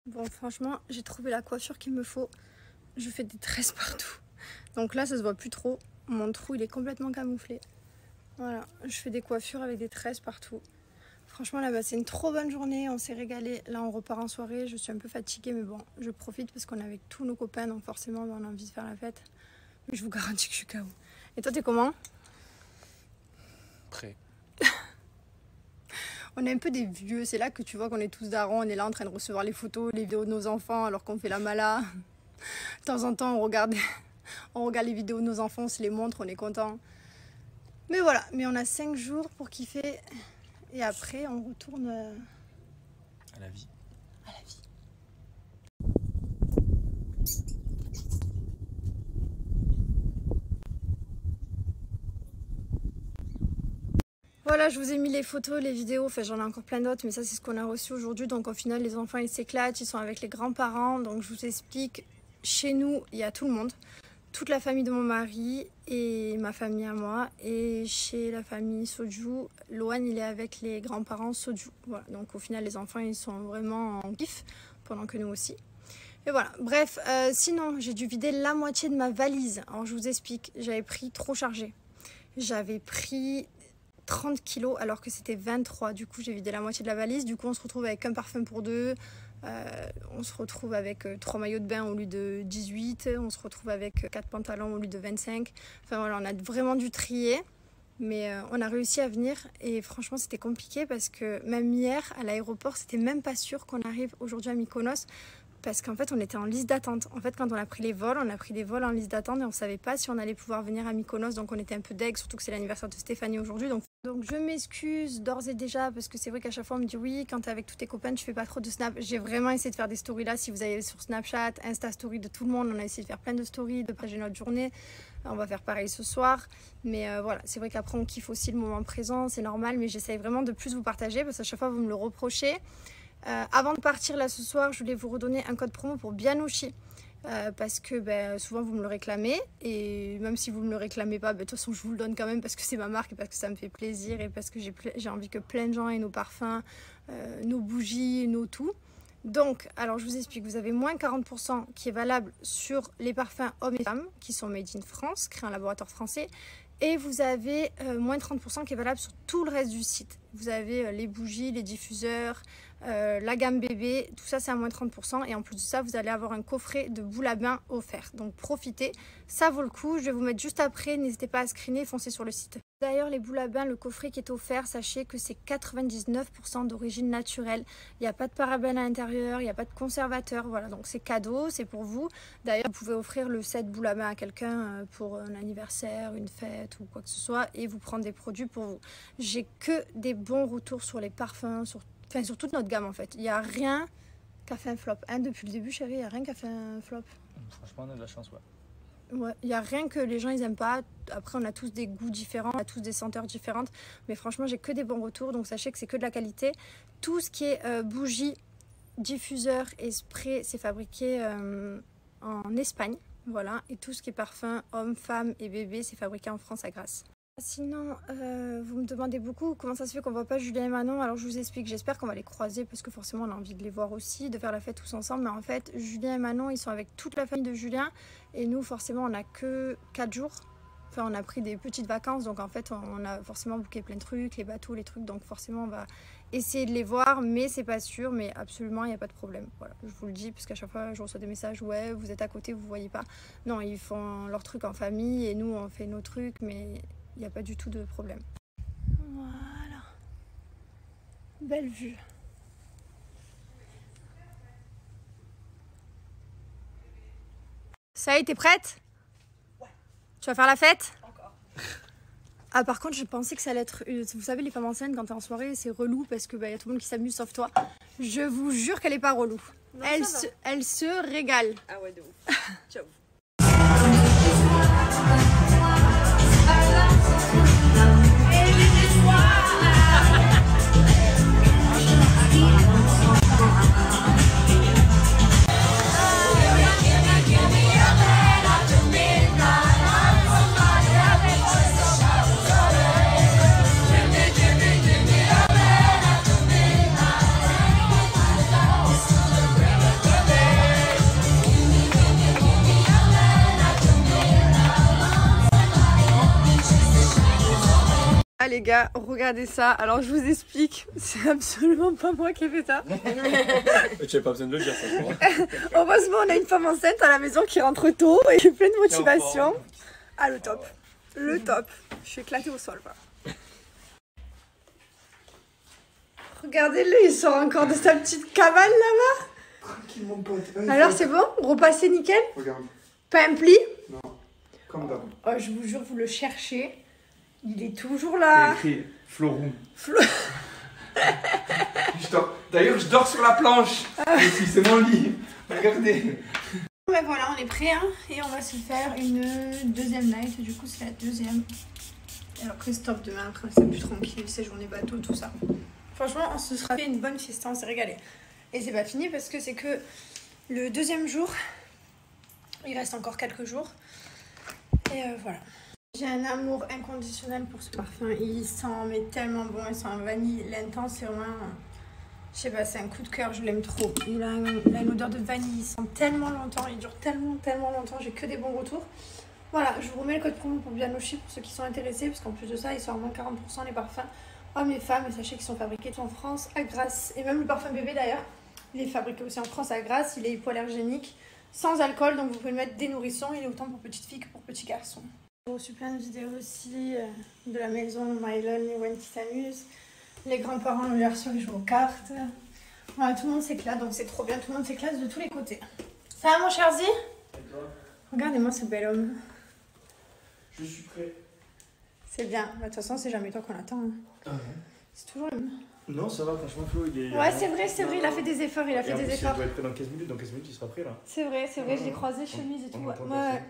Bon, franchement, j'ai trouvé la coiffure qu'il me faut. Je fais des tresses partout. Donc là, ça se voit plus trop. Mon trou, il est complètement camouflé. Voilà, je fais des coiffures avec des tresses partout. Franchement, là, c'est une trop bonne journée. On s'est régalé. Là, on repart en soirée. Je suis un peu fatiguée, mais bon, je profite parce qu'on est avec tous nos copains. Donc forcément, on a envie de faire la fête. Mais je vous garantis que je suis KO. Et toi, t'es comment? Prêt. On est un peu des vieux, c'est là que tu vois qu'on est tous darons, on est là en train de recevoir les photos, les vidéos de nos enfants alors qu'on fait la mala. De temps en temps on regarde les vidéos de nos enfants, on se les montre, on est content. Mais voilà, mais on a 5 jours pour kiffer et après on retourne À la vie. à la vie. Voilà, je vous ai mis les photos, les vidéos, enfin j'en ai encore plein d'autres, mais ça c'est ce qu'on a reçu aujourd'hui. Donc au final les enfants ils s'éclatent, ils sont avec les grands-parents. Donc je vous explique, chez nous il y a tout le monde, toute la famille de mon mari et ma famille à moi. Et chez la famille Soju, Loan il est avec les grands-parents Soju. Voilà, donc au final les enfants ils sont vraiment en kiff, pendant que nous aussi. Et voilà, bref, sinon j'ai dû vider la moitié de ma valise. Alors je vous explique, j'avais pris trop chargé. J'avais pris 30 kilos alors que c'était 23. Du coup, j'ai vidé la moitié de la valise. Du coup, on se retrouve avec un parfum pour deux. On se retrouve avec 3 maillots de bain au lieu de 18. On se retrouve avec 4 pantalons au lieu de 25. Enfin voilà, on a vraiment dû trier. Mais on a réussi à venir. Et franchement, c'était compliqué parce que même hier, à l'aéroport, c'était même pas sûr qu'on arrive aujourd'hui à Mykonos. Parce qu'en fait, on était en liste d'attente. En fait, quand on a pris les vols, on a pris des vols en liste d'attente et on ne savait pas si on allait pouvoir venir à Mykonos. Donc, on était un peu deg, surtout que c'est l'anniversaire de Stéphanie aujourd'hui. Donc, je m'excuse d'ores et déjà parce que c'est vrai qu'à chaque fois, on me dit oui, quand tu es avec tous tes copains, tu fais pas trop de snap. J'ai vraiment essayé de faire des stories là. Si vous allez sur Snapchat, Insta Story de tout le monde, on a essayé de faire plein de stories, de partager notre journée. On va faire pareil ce soir. Mais voilà, c'est vrai qu'après, on kiffe aussi le moment présent. C'est normal, mais j'essaye vraiment de plus vous partager parce qu'à chaque fois, vous me le reprochez. Avant de partir là ce soir, je voulais vous redonner un code promo pour Bianouchi parce que souvent vous me le réclamez et même si vous ne me le réclamez pas, de toute façon je vous le donne quand même parce que c'est ma marque et parce que ça me fait plaisir et parce que j'ai envie que plein de gens aient nos parfums, nos bougies, nos tout. Donc, alors je vous explique, vous avez moins 40% qui est valable sur les parfums hommes et femmes qui sont made in France, créés en laboratoire français. Et vous avez moins 30% qui est valable sur tout le reste du site. Vous avez les bougies, les diffuseurs, la gamme bébé, tout ça c'est à moins 30%. Et en plus de ça, vous allez avoir un coffret de boules à bain offert. Donc profitez, ça vaut le coup. Je vais vous mettre juste après, n'hésitez pas à screener, foncez sur le site. D'ailleurs, les boules à bain, le coffret qui est offert, sachez que c'est 99% d'origine naturelle. Il n'y a pas de parabènes à l'intérieur, il n'y a pas de conservateur. Voilà, donc c'est cadeau, c'est pour vous. D'ailleurs, vous pouvez offrir le set boules à bain à quelqu'un pour un anniversaire, une fête ou quoi que ce soit et vous prendre des produits pour vous. J'ai que des bons retours sur les parfums, sur toute notre gamme en fait. Il n'y a rien qui a fait un flop. Hein, depuis le début, chérie, il n'y a rien qui a fait un flop. Franchement, on a de la chance, ouais. Ouais, il n'y a rien que les gens ils aiment pas. Après on a tous des goûts différents, on a tous des senteurs différentes. Mais franchement j'ai que des bons retours. Donc sachez que c'est que de la qualité. Tout ce qui est bougies, diffuseurs et spray c'est fabriqué en Espagne. Voilà. Et tout ce qui est parfum, homme, femme et bébé c'est fabriqué en France à Grasse. Sinon, vous me demandez beaucoup comment ça se fait qu'on voit pas Julien et Manon. Alors je vous explique, j'espère qu'on va les croiser parce que forcément on a envie de les voir aussi, de faire la fête tous ensemble. Mais en fait, Julien et Manon, ils sont avec toute la famille de Julien. Et nous, forcément, on a que 4 jours. Enfin, on a pris des petites vacances. Donc en fait, on a forcément booké plein de trucs, les bateaux, les trucs. Donc forcément, on va essayer de les voir. Mais c'est pas sûr, mais absolument, il n'y a pas de problème. Voilà, je vous le dis, parce qu'à chaque fois, je reçois des messages, ouais, vous êtes à côté, vous voyez pas. Non, ils font leurs trucs en famille et nous, on fait nos trucs, mais il n'y a pas du tout de problème. Voilà. Belle vue. Ça y est, t'es prête? Ouais. Tu vas faire la fête? Encore. Ah, par contre, je pensais que ça allait être... Vous savez, les femmes enceintes, quand t'es en soirée, c'est relou parce que y a tout le monde qui s'amuse sauf toi. Je vous jure qu'elle est pas relou. Non, elle se régale. Ah ouais, de ouf. Ciao. gars, regardez ça. Alors je vous explique, c'est absolument pas moi qui ai fait ça. Tu n'avais pas besoin de le dire, ça, je crois. Heureusement, on a une femme enceinte à la maison qui rentre tôt et qui est pleine de motivation. Ah, le top. Le top. Je suis éclatée au sol, quoi. Regardez-le, il sort encore de sa petite cabane là-bas. Tranquillement, pote. Alors, c'est bon? Repassé nickel? Regarde. Pas un pli? Non. Comme d'hab. Oh, je vous jure, vous le cherchez. Il est toujours Il là. y a écrit Florum. D'ailleurs, je dors sur la planche. Ici, c'est mon lit. Regardez. Ben voilà, on est prêt hein, et on va se faire une deuxième night. Du coup, c'est la deuxième. Alors, Christophe, demain, après, c'est plus tranquille, ces journées bateau, tout ça. Franchement, on se sera fait une bonne fiesta, on s'est régalé. Et c'est pas fini parce que c'est que le deuxième jour. Il reste encore quelques jours. Et voilà. J'ai un amour inconditionnel pour ce parfum. Il sent mais tellement bon. Il sent un vanille. L'intense, c'est vraiment... Je sais pas, c'est un coup de cœur. Je l'aime trop. Il a une odeur de vanille. Il sent tellement longtemps. Il dure tellement longtemps. J'ai que des bons retours. Voilà, je vous remets le code promo pour Bianochi pour ceux qui sont intéressés. Parce qu'en plus de ça, ils sont à moins 40% les parfums hommes et femmes. Et sachez qu'ils sont fabriqués en France à Grasse. Et même le parfum bébé d'ailleurs. Il est fabriqué aussi en France à Grasse. Il est hypoallergénique. Sans alcool, donc vous pouvez le mettre des nourrissons. Il est autant pour petites filles que pour petits garçons. J'ai reçu plein de vidéos aussi de la maison, Mylon et Wendy s'amusent. Les grands-parents, le garçon, ils jouent aux cartes. Voilà, tout le monde s'éclate, donc c'est trop bien. Tout le monde s'éclate de tous les côtés. Ça va mon cher Zi? Regardez-moi ce bel homme. Je suis prêt. C'est bien. De toute façon, c'est jamais toi qu'on attend. Hein. Ah ouais. C'est toujours le même. Non, ça va, franchement, Flo, il est... Ouais, c'est vrai, il a fait des efforts, Il doit être prêt dans 15 minutes, dans 15 minutes, il sera prêt, là. C'est vrai, je l'ai croisé chemise et tout. On entend Ouais. passer.